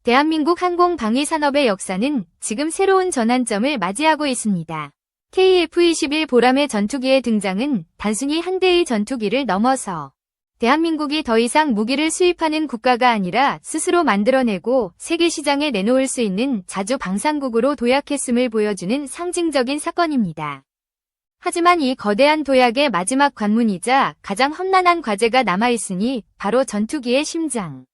대한민국 항공 방위 산업의 역사는 지금 새로운 전환점을 맞이하고 있습니다. KF-21 보람의 전투기의 등장은 단순히 한 대의 전투기를 넘어서 대한민국이 더 이상 무기를 수입하는 국가가 아니라 스스로 만들어내고 세계 시장에 내놓을 수 있는 자주 방산국으로 도약했음을 보여주는 상징적인 사건입니다. 하지만 이 거대한 도약의 마지막 관문이자 가장 험난한 과제가 남아있으니 바로 전투기의 심장.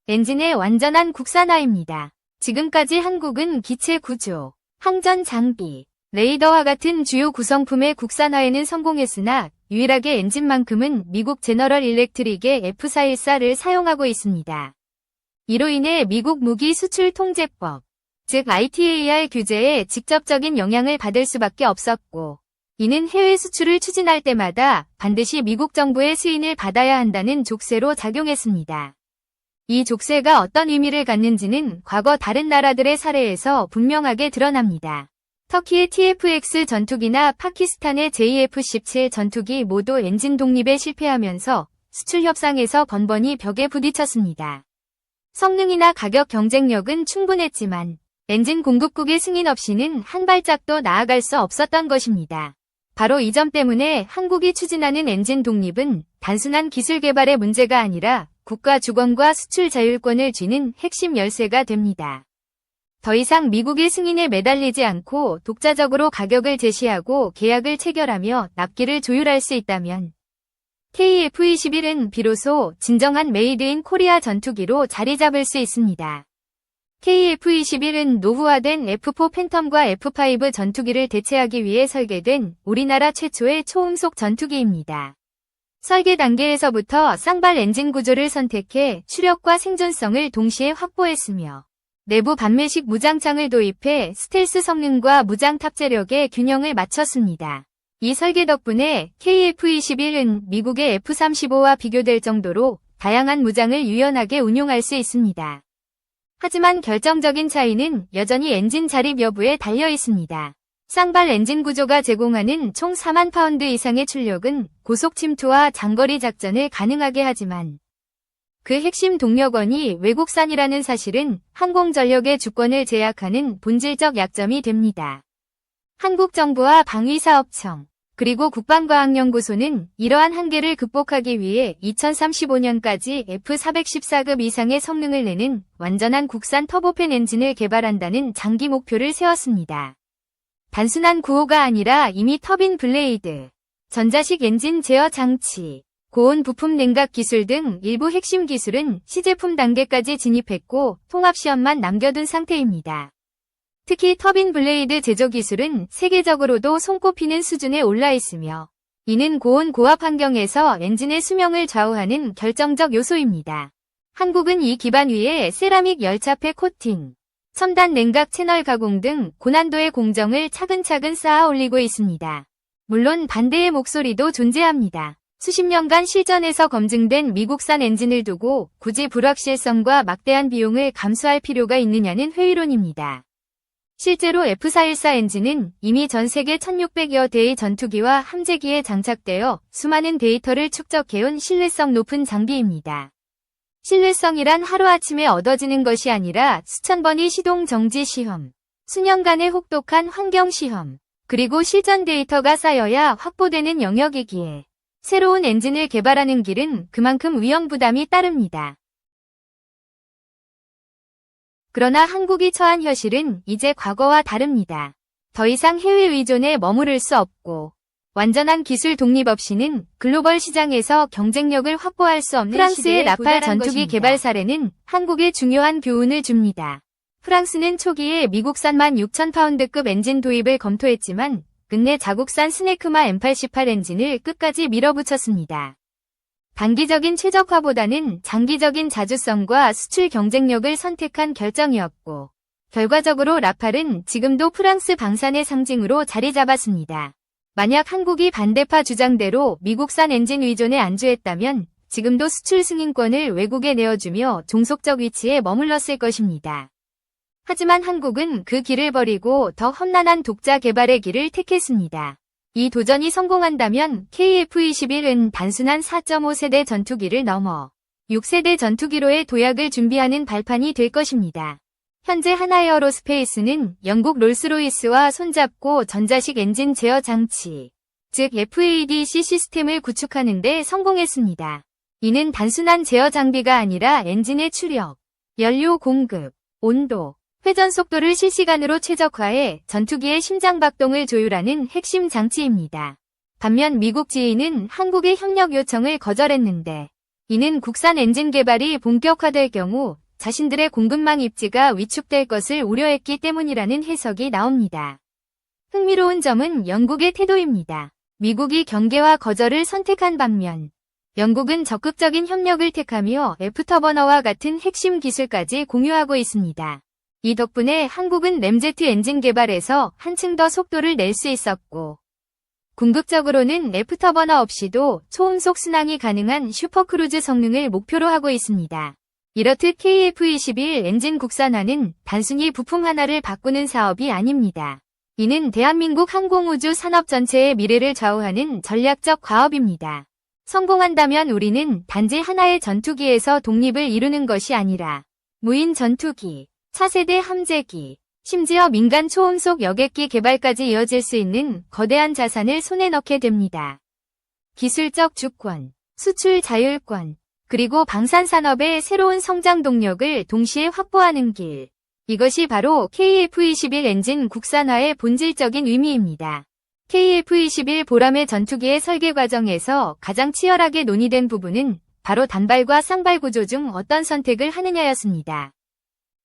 엔진의 완전한 국산화입니다. 지금까지 한국은 기체 구조, 항전 장비, 레이더와 같은 주요 구성품의 국산화에는 성공했으나 유일하게 엔진만큼은 미국 제너럴 일렉트릭의 F414를 사용하고 있습니다. 이로 인해 미국 무기 수출 통제법, 즉 ITAR 규제에 직접적인 영향을 받을 수밖에 없었고, 이는 해외 수출을 추진할 때마다 반드시 미국 정부의 승인을 받아야 한다는 족쇄로 작용했습니다. 이 족쇄가 어떤 의미를 갖는지는 과거 다른 나라들의 사례에서 분명하게 드러납니다. 터키의 TFX 전투기나 파키스탄의 JF-17 전투기 모두 엔진 독립에 실패하면서 수출 협상에서 번번이 벽에 부딪혔습니다. 성능이나 가격 경쟁력은 충분했지만 엔진 공급국의 승인 없이는 한 발짝도 나아갈 수 없었던 것입니다. 바로 이 점 때문에 한국이 추진하는 엔진 독립은 단순한 기술 개발의 문제가 아니라 국가 주권과 수출 자율권을 쥐는 핵심 열쇠가 됩니다. 더 이상 미국의 승인에 매달리지 않고 독자적으로 가격을 제시하고 계약을 체결하며 납기를 조율할 수 있다면 KF-21은 비로소 진정한 메이드 인 코리아 전투기로 자리 잡을 수 있습니다. KF-21은 노후화된 F4 팬텀과 F5 전투기를 대체하기 위해 설계된 우리나라 최초의 초음속 전투기입니다. 설계 단계에서부터 쌍발 엔진 구조를 선택해 추력과 생존성을 동시에 확보했으며 내부 반매식 무장창을 도입해 스텔스 성능과 무장 탑재력의 균형을 맞췄습니다. 이 설계 덕분에 KF-21은 미국의 F-35와 비교될 정도로 다양한 무장을 유연하게 운용할 수 있습니다. 하지만 결정적인 차이는 여전히 엔진 자립 여부에 달려 있습니다. 쌍발 엔진 구조가 제공하는 총 4만 파운드 이상의 출력은 고속 침투와 장거리 작전을 가능하게 하지만 그 핵심 동력원이 외국산이라는 사실은 항공전력의 주권을 제약하는 본질적 약점이 됩니다. 한국 정부와 방위사업청, 그리고 국방과학연구소는 이러한 한계를 극복하기 위해 2035년까지 F414급 이상의 성능을 내는 완전한 국산 터보팬 엔진을 개발한다는 장기 목표를 세웠습니다. 단순한 구호가 아니라 이미 터빈 블레이드, 전자식 엔진 제어 장치, 고온 부품 냉각 기술 등 일부 핵심 기술은 시제품 단계까지 진입했고 통합시험만 남겨둔 상태입니다. 특히 터빈 블레이드 제조 기술은 세계적으로도 손꼽히는 수준에 올라 있으며 이는 고온 고압 환경에서 엔진의 수명을 좌우하는 결정적 요소입니다. 한국은 이 기반 위에 세라믹 열차폐 코팅, 첨단 냉각 채널 가공 등 고난도의 공정을 차근차근 쌓아 올리고 있습니다. 물론 반대의 목소리도 존재합니다. 수십 년간 실전에서 검증된 미국산 엔진을 두고 굳이 불확실성과 막대한 비용을 감수할 필요가 있느냐는 회의론입니다. 실제로 F414 엔진은 이미 전 세계 1600여 대의 전투기와 함재기에 장착되어 수많은 데이터를 축적해온 신뢰성 높은 장비입니다. 신뢰성이란 하루아침에 얻어지는 것이 아니라 수천 번의 시동 정지 시험, 수년간의 혹독한 환경 시험, 그리고 실전 데이터가 쌓여야 확보되는 영역이기에 새로운 엔진을 개발하는 길은 그만큼 위험 부담이 따릅니다. 그러나 한국이 처한 현실은 이제 과거와 다릅니다. 더 이상 해외 의존에 머무를 수 없고 완전한 기술 독립 없이는 글로벌 시장에서 경쟁력을 확보할 수 없는 프랑스의 라팔 전투기 개발 사례는 한국에 중요한 교훈을 줍니다. 프랑스는 초기에 미국산 16,000파운드급 엔진 도입을 검토했지만 끝내 자국산 스네크마 M88 엔진을 끝까지 밀어붙였습니다. 단기적인 최적화보다는 장기적인 자주성과 수출 경쟁력을 선택한 결정이었고 결과적으로 라팔은 지금도 프랑스 방산의 상징으로 자리 잡았습니다. 만약 한국이 반대파 주장대로 미국산 엔진 의존에 안주했다면 지금도 수출 승인권을 외국에 내어주며 종속적 위치에 머물렀을 것입니다. 하지만 한국은 그 길을 버리고 더 험난한 독자 개발의 길을 택했습니다. 이 도전이 성공한다면 KF-21은 단순한 4.5세대 전투기를 넘어 6세대 전투기로의 도약을 준비하는 발판이 될 것입니다. 현재 하나에어로스페이스는 영국 롤스로이스와 손잡고 전자식 엔진 제어 장치, 즉 FADC 시스템을 구축하는 데 성공했습니다. 이는 단순한 제어 장비가 아니라 엔진의 추력, 연료 공급, 온도, 회전 속도를 실시간으로 최적화해 전투기의 심장 박동을 조율하는 핵심 장치입니다. 반면 미국 지휘는 한국의 협력 요청을 거절했는데, 이는 국산 엔진 개발이 본격화될 경우 자신들의 공급망 입지가 위축될 것을 우려했기 때문이라는 해석이 나옵니다. 흥미로운 점은 영국의 태도입니다. 미국이 경계와 거절을 선택한 반면 영국은 적극적인 협력을 택하며 F터버너와 같은 핵심 기술까지 공유하고 있습니다. 이 덕분에 한국은 램제트 엔진 개발에서 한층 더 속도를 낼 수 있었고, 궁극적으로는 F터버너 없이도 초음속 순항이 가능한 슈퍼크루즈 성능을 목표로 하고 있습니다. 이렇듯 KF-21 엔진 국산화는 단순히 부품 하나를 바꾸는 사업이 아닙니다. 이는 대한민국 항공우주 산업 전체의 미래를 좌우하는 전략적 과업입니다. 성공한다면 우리는 단지 하나의 전투기에서 독립을 이루는 것이 아니라 무인 전투기, 차세대 함재기, 심지어 민간 초음속 여객기 개발까지 이어질 수 있는 거대한 자산을 손에 넣게 됩니다. 기술적 주권, 수출 자율권, 그리고 방산산업의 새로운 성장 동력을 동시에 확보하는 길. 이것이 바로 KF-21 엔진 국산화의 본질적인 의미입니다. KF-21 보람의 전투기의 설계 과정에서 가장 치열하게 논의된 부분은 바로 단발과 쌍발 구조 중 어떤 선택을 하느냐였습니다.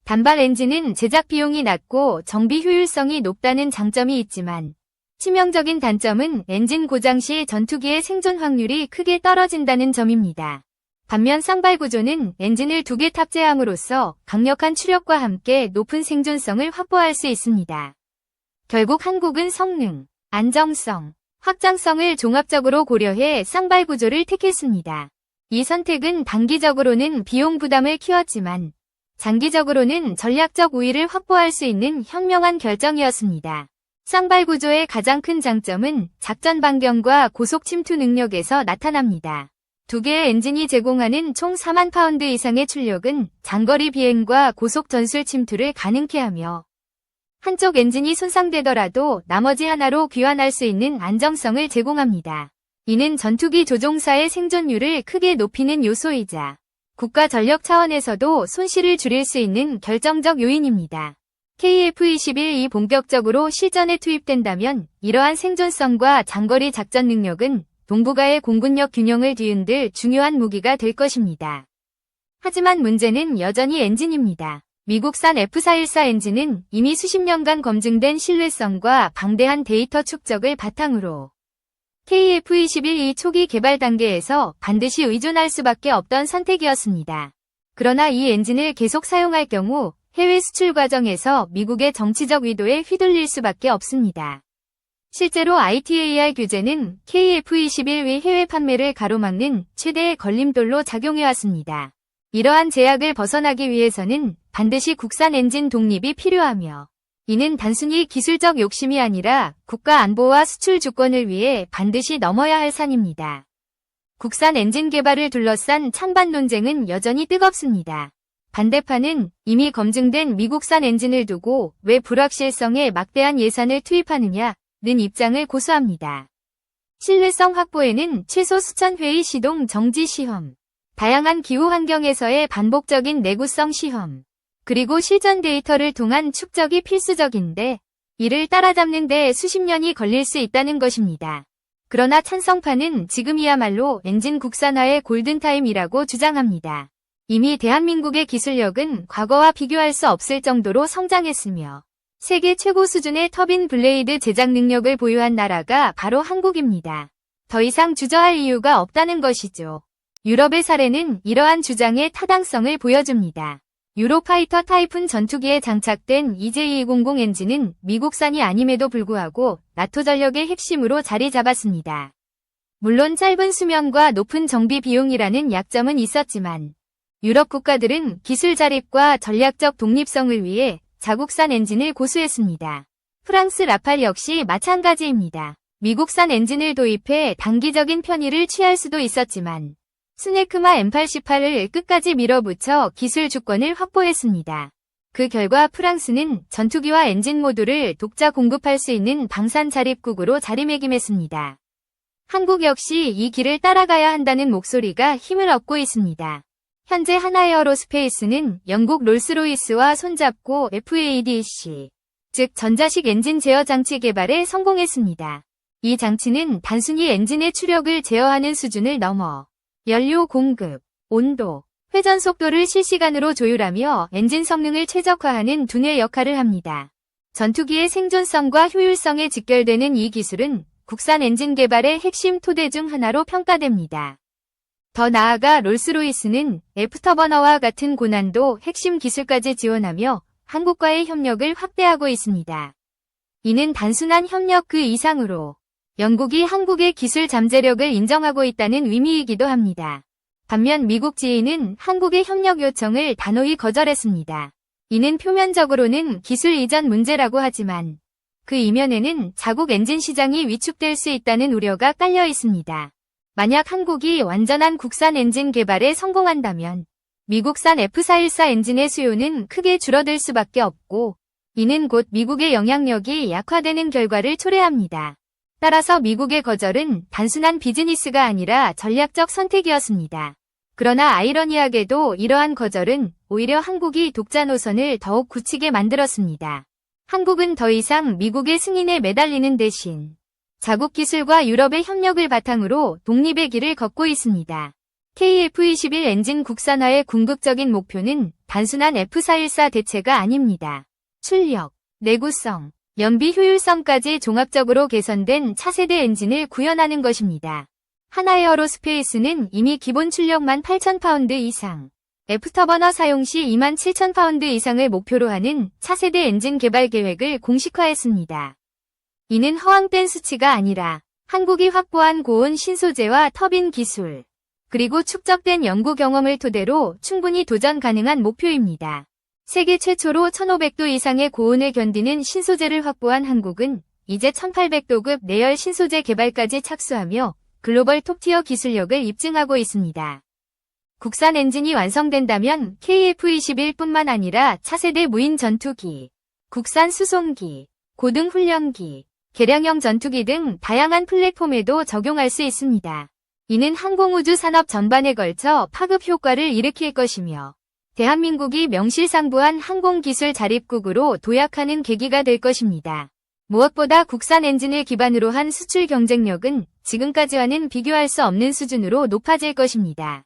단발 엔진은 제작 비용이 낮고 정비 효율성이 높다는 장점이 있지만 치명적인 단점은 엔진 고장 시 전투기의 생존 확률이 크게 떨어진다는 점입니다. 반면 쌍발 구조는 엔진을 2개 탑재함으로써 강력한 추력과 함께 높은 생존성을 확보할 수 있습니다. 결국 한국은 성능, 안정성, 확장성을 종합적으로 고려해 쌍발 구조를 택했습니다. 이 선택은 단기적으로는 비용 부담을 키웠지만 장기적으로는 전략적 우위를 확보할 수 있는 현명한 결정이었습니다. 쌍발 구조의 가장 큰 장점은 작전 반경과 고속 침투 능력에서 나타납니다. 2개의 엔진이 제공하는 총 4만 파운드 이상의 출력은 장거리 비행과 고속 전술 침투를 가능케 하며 한쪽 엔진이 손상되더라도 나머지 하나로 귀환할 수 있는 안정성을 제공합니다. 이는 전투기 조종사의 생존율을 크게 높이는 요소이자 국가 전력 차원에서도 손실을 줄일 수 있는 결정적 요인입니다. KF-21이 본격적으로 실전에 투입된다면 이러한 생존성과 장거리 작전 능력은 동북아의 공군력 균형을 뒤흔들 중요한 무기가 될 것입니다. 하지만 문제는 여전히 엔진입니다. 미국산 F414 엔진은 이미 수십 년간 검증된 신뢰성과 방대한 데이터 축적을 바탕으로 KF-21이 초기 개발 단계에서 반드시 의존할 수밖에 없던 선택이었습니다. 그러나 이 엔진을 계속 사용할 경우 해외 수출 과정에서 미국의 정치적 의도에 휘둘릴 수밖에 없습니다. 실제로 ITAR 규제는 KF-21의 해외 판매를 가로막는 최대의 걸림돌로 작용해왔습니다. 이러한 제약을 벗어나기 위해서는 반드시 국산 엔진 독립이 필요하며 이는 단순히 기술적 욕심이 아니라 국가 안보와 수출 주권을 위해 반드시 넘어야 할 산입니다. 국산 엔진 개발을 둘러싼 찬반 논쟁은 여전히 뜨겁습니다. 반대파는 이미 검증된 미국산 엔진을 두고 왜 불확실성에 막대한 예산을 투입하느냐 는 입장을 고수합니다. 신뢰성 확보에는 최소 수천 회의 시동 정지 시험, 다양한 기후 환경에서의 반복적인 내구성 시험, 그리고 실전 데이터를 통한 축적이 필수적인데 이를 따라잡는 데 수십 년이 걸릴 수 있다는 것입니다. 그러나 찬성파는 지금이야말로 엔진 국산화의 골든타임이라고 주장합니다. 이미 대한민국의 기술력은 과거와 비교할 수 없을 정도로 성장했으며 세계 최고 수준의 터빈 블레이드 제작 능력을 보유한 나라가 바로 한국입니다. 더 이상 주저할 이유가 없다는 것이죠. 유럽의 사례는 이러한 주장의 타당성을 보여줍니다. 유로파이터 타이푼 전투기에 장착된 EJ200 엔진은 미국산이 아님에도 불구하고 나토 전력의 핵심으로 자리 잡았습니다. 물론 짧은 수명과 높은 정비 비용이라는 약점은 있었지만 유럽 국가들은 기술 자립과 전략적 독립성을 위해 자국산 엔진을 고수했습니다. 프랑스 라팔 역시 마찬가지입니다. 미국산 엔진을 도입해 단기적인 편의를 취할 수도 있었지만 스네크마 M88을 끝까지 밀어붙여 기술 주권을 확보했습니다. 그 결과 프랑스는 전투기와 엔진 모듈을 독자 공급할 수 있는 방산 자립국으로 자리매김했습니다. 한국 역시 이 길을 따라가야 한다는 목소리가 힘을 얻고 있습니다. 현재 하나에어로스페이스는 영국 롤스로이스와 손잡고 FADC, 즉 전자식 엔진 제어 장치 개발에 성공했습니다. 이 장치는 단순히 엔진의 추력을 제어하는 수준을 넘어 연료 공급, 온도, 회전 속도를 실시간으로 조율하며 엔진 성능을 최적화하는 두뇌 역할을 합니다. 전투기의 생존성과 효율성에 직결되는 이 기술은 국산 엔진 개발의 핵심 토대 중 하나로 평가됩니다. 더 나아가 롤스로이스는 애프터버너와 같은 고난도 핵심 기술까지 지원하며 한국과의 협력을 확대하고 있습니다. 이는 단순한 협력 그 이상으로 영국이 한국의 기술 잠재력을 인정하고 있다는 의미이기도 합니다. 반면 미국 지휘는 한국의 협력 요청을 단호히 거절했습니다. 이는 표면적으로는 기술 이전 문제라고 하지만 그 이면에는 자국 엔진 시장이 위축될 수 있다는 우려가 깔려 있습니다. 만약 한국이 완전한 국산 엔진 개발에 성공한다면 미국산 F414 엔진의 수요는 크게 줄어들 수밖에 없고 이는 곧 미국의 영향력이 약화되는 결과를 초래합니다. 따라서 미국의 거절은 단순한 비즈니스가 아니라 전략적 선택이었습니다. 그러나 아이러니하게도 이러한 거절은 오히려 한국이 독자 노선을 더욱 굳히게 만들었습니다. 한국은 더 이상 미국의 승인에 매달리는 대신 자국 기술과 유럽의 협력을 바탕으로 독립의 길을 걷고 있습니다. KF-21 엔진 국산화의 궁극적인 목표는 단순한 F414 대체가 아닙니다. 출력, 내구성, 연비 효율성까지 종합적으로 개선된 차세대 엔진을 구현하는 것입니다. 하나에어로스페이스는 이미 기본 출력만 8,000파운드 이상, 애프터버너 사용 시 27,000파운드 이상을 목표로 하는 차세대 엔진 개발 계획을 공식화했습니다. 이는 허황된 수치가 아니라 한국이 확보한 고온 신소재와 터빈 기술, 그리고 축적된 연구 경험을 토대로 충분히 도전 가능한 목표입니다. 세계 최초로 1500도 이상의 고온을 견디는 신소재를 확보한 한국은 이제 1800도급 내열 신소재 개발까지 착수하며 글로벌 톱티어 기술력을 입증하고 있습니다. 국산 엔진이 완성된다면 KF-21뿐만 아니라 차세대 무인 전투기, 국산 수송기, 고등 훈련기, 개량형 전투기 등 다양한 플랫폼에도 적용할 수 있습니다. 이는 항공우주 산업 전반에 걸쳐 파급 효과를 일으킬 것이며 대한민국이 명실상부한 항공기술 자립국으로 도약하는 계기가 될 것입니다. 무엇보다 국산 엔진을 기반으로 한 수출 경쟁력은 지금까지와는 비교할 수 없는 수준으로 높아질 것입니다.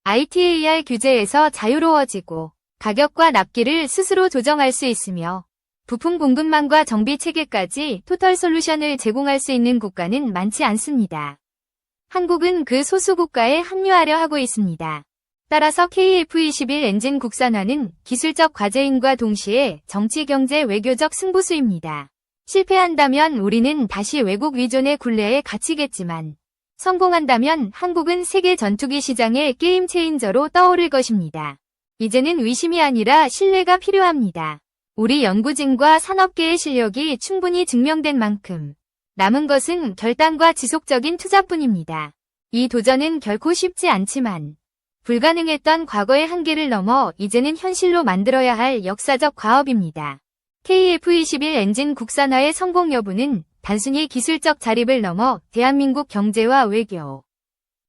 ITAR 규제에서 자유로워지고 가격과 납기를 스스로 조정할 수 있으며 부품 공급망과 정비 체계까지 토털 솔루션을 제공할 수 있는 국가는 많지 않습니다. 한국은 그 소수 국가에 합류하려 하고 있습니다. 따라서 KF-21 엔진 국산화는 기술적 과제임과 동시에 정치, 경제, 외교적 승부수입니다. 실패한다면 우리는 다시 외국 위존의 굴레에 갇히겠지만 성공한다면 한국은 세계 전투기 시장의 게임 체인저로 떠오를 것입니다. 이제는 의심이 아니라 신뢰가 필요합니다. 우리 연구진과 산업계의 실력이 충분히 증명된 만큼 남은 것은 결단과 지속적인 투자뿐입니다. 이 도전은 결코 쉽지 않지만 불가능했던 과거의 한계를 넘어 이제는 현실로 만들어야 할 역사적 과업입니다. KF-21 엔진 국산화의 성공 여부는 단순히 기술적 자립을 넘어 대한민국 경제와 외교,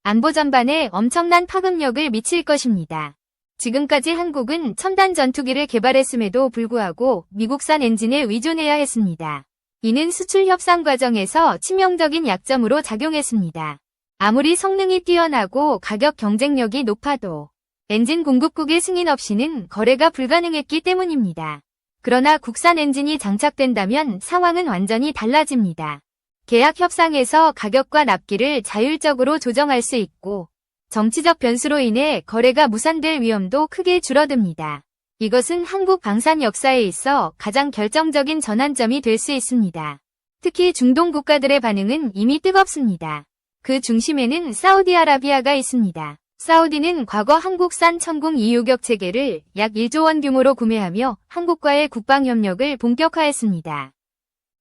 안보 전반에 엄청난 파급력을 미칠 것입니다. 지금까지 한국은 첨단 전투기를 개발했음에도 불구하고 미국산 엔진에 의존해야 했습니다. 이는 수출 협상 과정에서 치명적인 약점으로 작용했습니다. 아무리 성능이 뛰어나고 가격 경쟁력이 높아도 엔진 공급국의 승인 없이는 거래가 불가능했기 때문입니다. 그러나 국산 엔진이 장착된다면 상황은 완전히 달라집니다. 계약 협상에서 가격과 납기를 자율적으로 조정할 수 있고 정치적 변수로 인해 거래가 무산될 위험도 크게 줄어듭니다. 이것은 한국 방산 역사에 있어 가장 결정적인 전환점이 될 수 있습니다. 특히 중동 국가들의 반응은 이미 뜨겁습니다. 그 중심에는 사우디아라비아가 있습니다. 사우디는 과거 한국산 천궁 2유격 체계를 약 1조 원 규모로 구매하며 한국과의 국방협력을 본격화했습니다.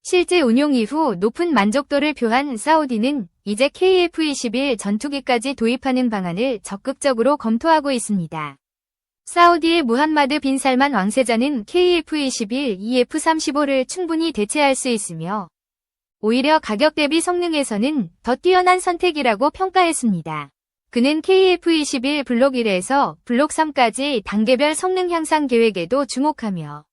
실제 운용 이후 높은 만족도를 표한 사우디는 이제 KF-21 전투기까지 도입하는 방안을 적극적으로 검토하고 있습니다. 사우디의 무함마드 빈 살만 왕세자는 KF-21, F-35를 충분히 대체할 수 있으며 오히려 가격 대비 성능에서는 더 뛰어난 선택이라고 평가했습니다. 그는 KF-21 블록 1에서 블록 3까지 단계별 성능 향상 계획에도 주목하며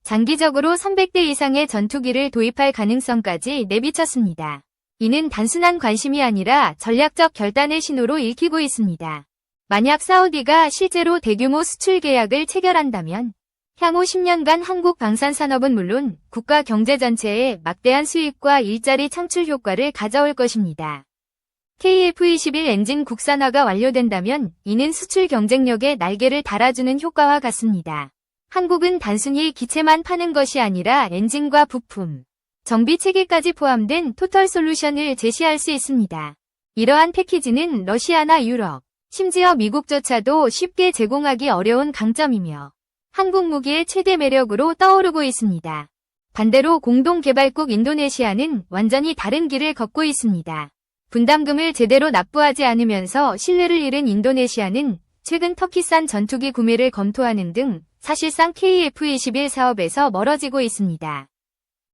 장기적으로 300대 이상의 전투기를 도입할 가능성까지 내비쳤습니다. 이는 단순한 관심이 아니라 전략적 결단의 신호로 읽히고 있습니다. 만약 사우디가 실제로 대규모 수출 계약을 체결한다면 향후 10년간 한국 방산산업은 물론 국가 경제 전체에 막대한 수익과 일자리 창출 효과를 가져올 것입니다. KF-21 엔진 국산화가 완료된다면 이는 수출 경쟁력에 날개를 달아주는 효과와 같습니다. 한국은 단순히 기체만 파는 것이 아니라 엔진과 부품, 정비 체계까지 포함된 토털 솔루션을 제시할 수 있습니다. 이러한 패키지는 러시아나 유럽, 심지어 미국조차도 쉽게 제공하기 어려운 강점이며 한국 무기의 최대 매력으로 떠오르고 있습니다. 반대로 공동개발국 인도네시아는 완전히 다른 길을 걷고 있습니다. 분담금을 제대로 납부하지 않으면서 신뢰를 잃은 인도네시아는 최근 터키산 전투기 구매를 검토하는 등 사실상 KF-21 사업에서 멀어지고 있습니다.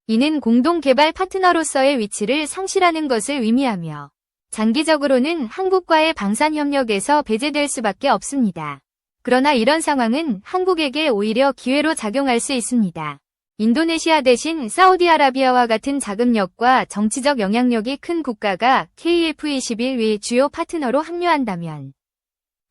이는 공동개발 파트너로서의 위치를 상실하는 것을 의미하며 장기적으로는 한국과의 방산협력에서 배제될 수밖에 없습니다. 그러나 이런 상황은 한국에게 오히려 기회로 작용할 수 있습니다. 인도네시아 대신 사우디아라비아와 같은 자금력과 정치적 영향력이 큰 국가가 KF-21의 주요 파트너로 합류한다면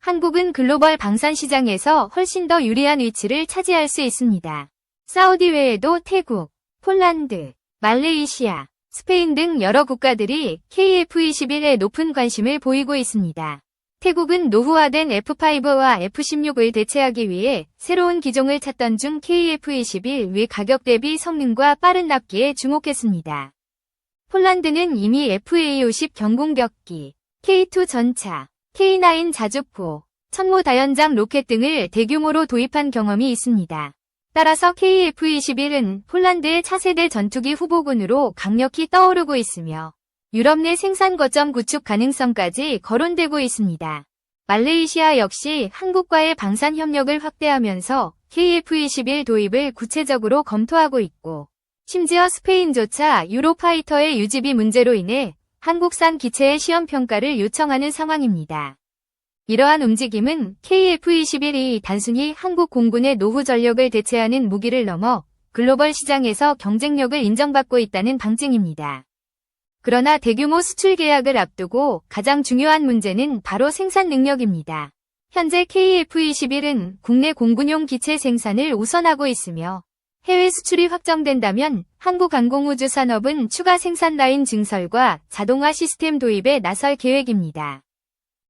한국은 글로벌 방산 시장에서 훨씬 더 유리한 위치를 차지할 수 있습니다. 사우디 외에도 태국, 폴란드, 말레이시아, 스페인 등 여러 국가들이 KF-21에 높은 관심을 보이고 있습니다. 태국은 노후화된 F5와 F16을 대체하기 위해 새로운 기종을 찾던 중 KF-21의 가격 대비 성능과 빠른 납기에 주목했습니다. 폴란드는 이미 FA-50 경공격기, K2 전차, K9 자주포, 천모 다연장 로켓 등을 대규모로 도입한 경험이 있습니다. 따라서 KF-21은 폴란드의 차세대 전투기 후보군으로 강력히 떠오르고 있으며 유럽 내 생산 거점 구축 가능성까지 거론되고 있습니다. 말레이시아 역시 한국과의 방산 협력을 확대하면서 KF-21 도입을 구체적으로 검토하고 있고 심지어 스페인조차 유로파이터의 유지비 문제로 인해 한국산 기체의 시험 평가를 요청하는 상황입니다. 이러한 움직임은 KF-21이 단순히 한국 공군의 노후 전력을 대체하는 무기를 넘어 글로벌 시장에서 경쟁력을 인정받고 있다는 방증입니다. 그러나 대규모 수출 계약을 앞두고 가장 중요한 문제는 바로 생산 능력입니다. 현재 KF-21은 국내 공군용 기체 생산을 우선하고 있으며 해외 수출이 확정된다면 한국항공우주산업은 추가 생산 라인 증설과 자동화 시스템 도입에 나설 계획입니다.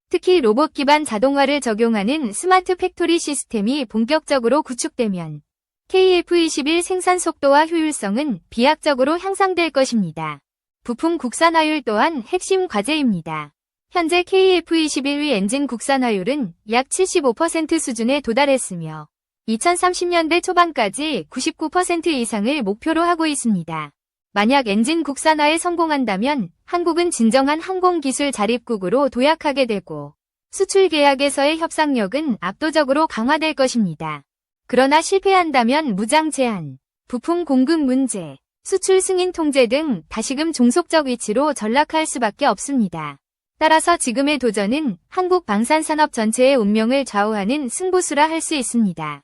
특히 로봇 기반 자동화를 적용하는 스마트 팩토리 시스템이 본격적으로 구축되면 KF-21 생산 속도와 효율성은 비약적으로 향상될 것입니다. 부품 국산화율 또한 핵심 과제입니다. 현재 KF-21의 엔진 국산화율은 약 75% 수준에 도달했으며 2030년대 초반까지 99% 이상을 목표로 하고 있습니다. 만약 엔진 국산화에 성공한다면 한국은 진정한 항공기술 자립국으로 도약하게 되고 수출 계약에서의 협상력은 압도적으로 강화될 것입니다. 그러나 실패한다면 무장 제한, 부품 공급 문제, 수출 승인 통제 등 다시금 종속적 위치로 전락할 수밖에 없습니다. 따라서 지금의 도전은 한국 방산산업 전체의 운명을 좌우하는 승부수라 할 수 있습니다.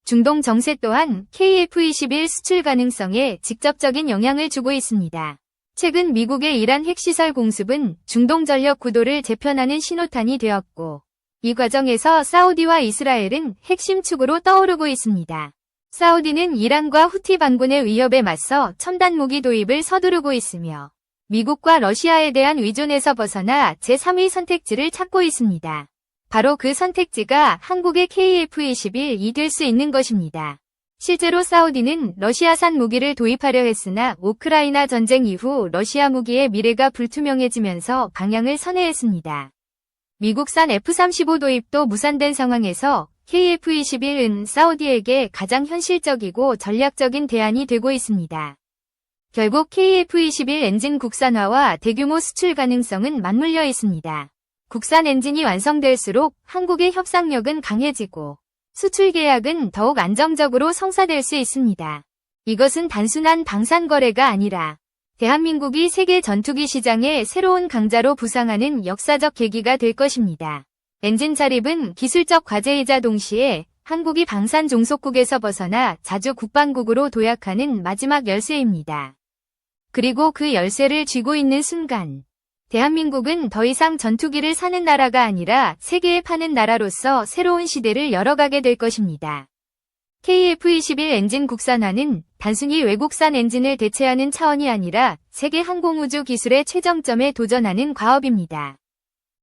중동 정세 또한 KF-21 수출 가능성에 직접적인 영향을 주고 있습니다. 최근 미국의 이란 핵시설 공습은 중동 전력 구도를 재편하는 신호탄이 되었고 이 과정에서 사우디와 이스라엘은 핵심 축으로 떠오르고 있습니다. 사우디는 이란과 후티 반군의 위협에 맞서 첨단 무기 도입을 서두르고 있으며 미국과 러시아에 대한 의존에서 벗어나 제3의 선택지를 찾고 있습니다. 바로 그 선택지가 한국의 KF-21이 될 수 있는 것입니다. 실제로 사우디는 러시아산 무기를 도입하려 했으나 우크라이나 전쟁 이후 러시아 무기의 미래가 불투명해지면서 방향을 선회했습니다. 미국산 F-35 도입도 무산된 상황에서 KF-21은 사우디에게 가장 현실적이고 전략적인 대안이 되고 있습니다. 결국 KF-21 엔진 국산화와 대규모 수출 가능성은 맞물려 있습니다. 국산 엔진이 완성될수록 한국의 협상력은 강해지고 수출 계약은 더욱 안정적으로 성사될 수 있습니다. 이것은 단순한 방산 거래가 아니라 대한민국이 세계 전투기 시장의 새로운 강자로 부상하는 역사적 계기가 될 것입니다. 엔진 자립은 기술적 과제이자 동시에 한국이 방산 종속국에서 벗어나 자주 국방국으로 도약하는 마지막 열쇠입니다. 그리고 그 열쇠를 쥐고 있는 순간, 대한민국은 더 이상 전투기를 사는 나라가 아니라 세계에 파는 나라로서 새로운 시대를 열어가게 될 것입니다. KF-21 엔진 국산화는 단순히 외국산 엔진을 대체하는 차원이 아니라 세계 항공우주 기술의 최정점에 도전하는 과업입니다.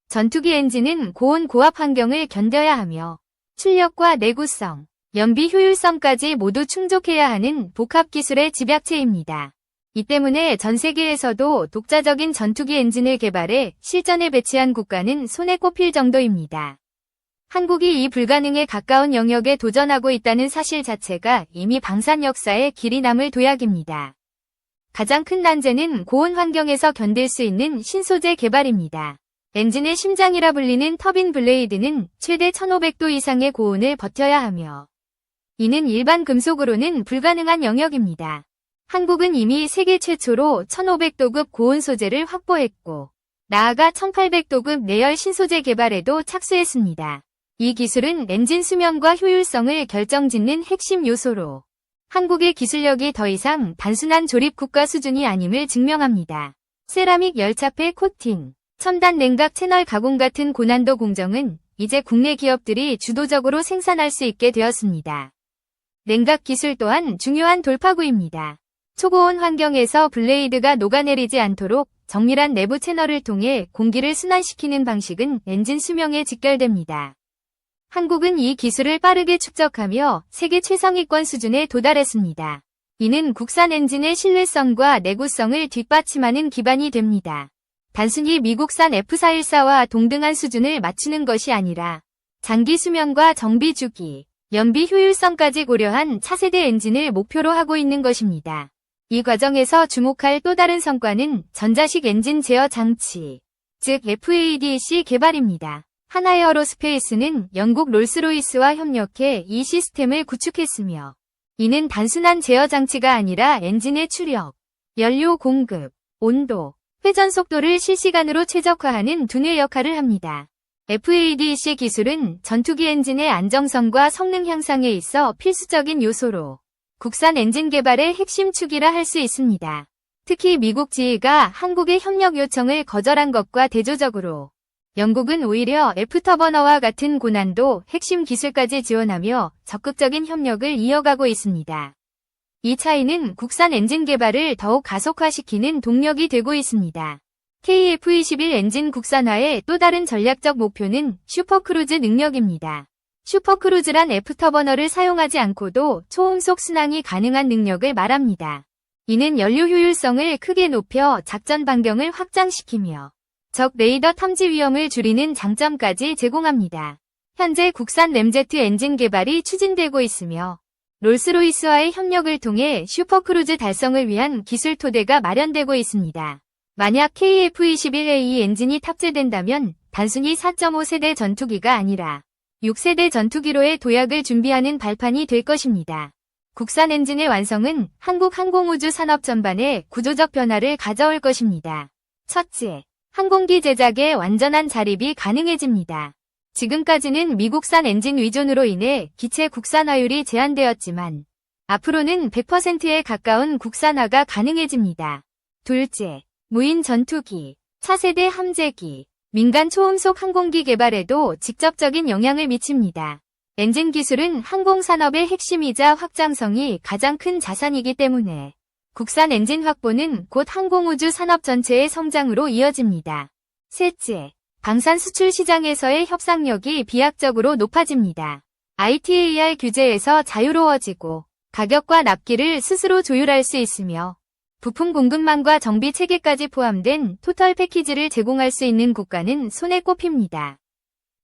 전투기 엔진은 고온 고압 환경을 견뎌야 하며 출력과 내구성, 연비 효율성까지 모두 충족해야 하는 복합 기술의 집약체입니다. 이 때문에 전 세계에서도 독자적인 전투기 엔진을 개발해 실전에 배치한 국가는 손에 꼽힐 정도입니다. 한국이 이 불가능에 가까운 영역에 도전하고 있다는 사실 자체가 이미 방산 역사에 길이 남을 도약입니다. 가장 큰 난제는 고온 환경에서 견딜 수 있는 신소재 개발입니다. 엔진의 심장이라 불리는 터빈 블레이드는 최대 1500도 이상의 고온을 버텨야 하며 이는 일반 금속으로는 불가능한 영역입니다. 한국은 이미 세계 최초로 1500도급 고온 소재를 확보했고 나아가 1800도급 내열 신소재 개발에도 착수했습니다. 이 기술은 엔진 수명과 효율성을 결정짓는 핵심 요소로 한국의 기술력이 더 이상 단순한 조립 국가 수준이 아님을 증명합니다. 세라믹 열차폐 코팅, 첨단 냉각 채널 가공 같은 고난도 공정은 이제 국내 기업들이 주도적으로 생산할 수 있게 되었습니다. 냉각 기술 또한 중요한 돌파구입니다. 초고온 환경에서 블레이드가 녹아내리지 않도록 정밀한 내부 채널을 통해 공기를 순환시키는 방식은 엔진 수명에 직결됩니다. 한국은 이 기술을 빠르게 축적하며 세계 최상위권 수준에 도달했습니다. 이는 국산 엔진의 신뢰성과 내구성을 뒷받침하는 기반이 됩니다. 단순히 미국산 F414와 동등한 수준을 맞추는 것이 아니라 장기 수명과 정비 주기, 연비 효율성까지 고려한 차세대 엔진을 목표로 하고 있는 것입니다. 이 과정에서 주목할 또 다른 성과는 전자식 엔진 제어 장치, 즉 FADC 개발입니다. 하나에어로스페이스는 영국 롤스로이스와 협력해 이 시스템을 구축했으며 이는 단순한 제어 장치가 아니라 엔진의 추력, 연료 공급, 온도, 회전 속도를 실시간으로 최적화하는 두뇌 역할을 합니다. FADC 기술은 전투기 엔진의 안정성과 성능 향상에 있어 필수적인 요소로 국산 엔진 개발의 핵심 축이라 할 수 있습니다. 특히 미국 지휘가 한국의 협력 요청을 거절한 것과 대조적으로 영국은 오히려 F터버너와 같은 고난도 핵심 기술까지 지원하며 적극적인 협력을 이어가고 있습니다. 이 차이는 국산 엔진 개발을 더욱 가속화시키는 동력이 되고 있습니다. KF-21 엔진 국산화의 또 다른 전략적 목표는 슈퍼크루즈 능력입니다. 슈퍼크루즈란 F터버너를 사용하지 않고도 초음속 순항이 가능한 능력을 말합니다. 이는 연료 효율성을 크게 높여 작전 반경을 확장시키며 적 레이더 탐지 위험을 줄이는 장점까지 제공합니다. 현재 국산 램제트 엔진 개발이 추진되고 있으며 롤스로이스와의 협력을 통해 슈퍼크루즈 달성을 위한 기술 토대가 마련되고 있습니다. 만약 KF-21A 엔진이 탑재된다면 단순히 4.5세대 전투기가 아니라 6세대 전투기로의 도약을 준비하는 발판이 될 것입니다. 국산 엔진의 완성은 한국 항공우주 산업 전반에 구조적 변화를 가져올 것입니다. 첫째, 항공기 제작의 완전한 자립이 가능해집니다. 지금까지는 미국산 엔진 위존으로 인해 기체 국산화율이 제한되었지만 앞으로는 100%에 가까운 국산화가 가능해집니다. 둘째, 무인 전투기, 차세대 함재기, 민간 초음속 항공기 개발에도 직접적인 영향을 미칩니다. 엔진 기술은 항공산업의 핵심이자 확장성이 가장 큰 자산이기 때문에 국산 엔진 확보는 곧 항공우주 산업 전체의 성장으로 이어집니다. 셋째, 방산 수출 시장에서의 협상력이 비약적으로 높아집니다. ITAR 규제에서 자유로워지고 가격과 납기를 스스로 조율할 수 있으며 부품 공급망과 정비 체계까지 포함된 토탈 패키지를 제공할 수 있는 국가는 손에 꼽힙니다.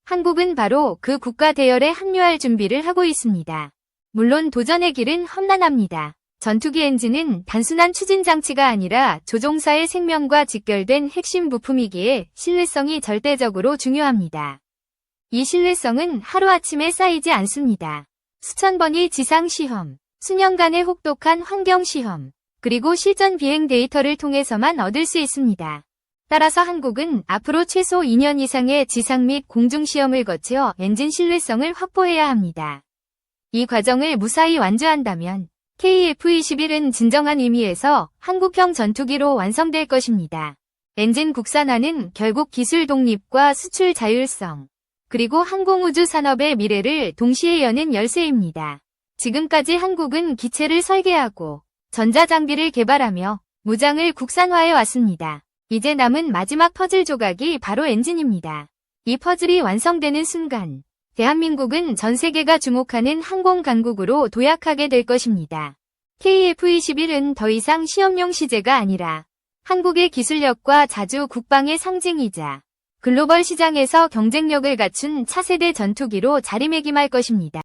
한국은 바로 그 국가 대열에 합류할 준비를 하고 있습니다. 물론 도전의 길은 험난합니다. 전투기 엔진은 단순한 추진 장치가 아니라 조종사의 생명과 직결된 핵심 부품이기에 신뢰성이 절대적으로 중요합니다. 이 신뢰성은 하루아침에 쌓이지 않습니다. 수천 번의 지상 시험, 수년간의 혹독한 환경 시험, 그리고 실전 비행 데이터를 통해서만 얻을 수 있습니다. 따라서 한국은 앞으로 최소 2년 이상의 지상 및 공중 시험을 거쳐 엔진 신뢰성을 확보해야 합니다. 이 과정을 무사히 완주한다면 KF-21은 진정한 의미에서 한국형 전투기로 완성될 것입니다. 엔진 국산화는 결국 기술 독립과 수출 자율성, 그리고 항공우주 산업의 미래를 동시에 여는 열쇠입니다. 지금까지 한국은 기체를 설계하고 전자장비를 개발하며 무장을 국산화해 왔습니다. 이제 남은 마지막 퍼즐 조각이 바로 엔진입니다. 이 퍼즐이 완성되는 순간 대한민국은 전 세계가 주목하는 항공 강국으로 도약하게 될 것입니다. KF-21은 더 이상 시험용 시제가 아니라 한국의 기술력과 자주 국방의 상징이자 글로벌 시장에서 경쟁력을 갖춘 차세대 전투기로 자리매김할 것입니다.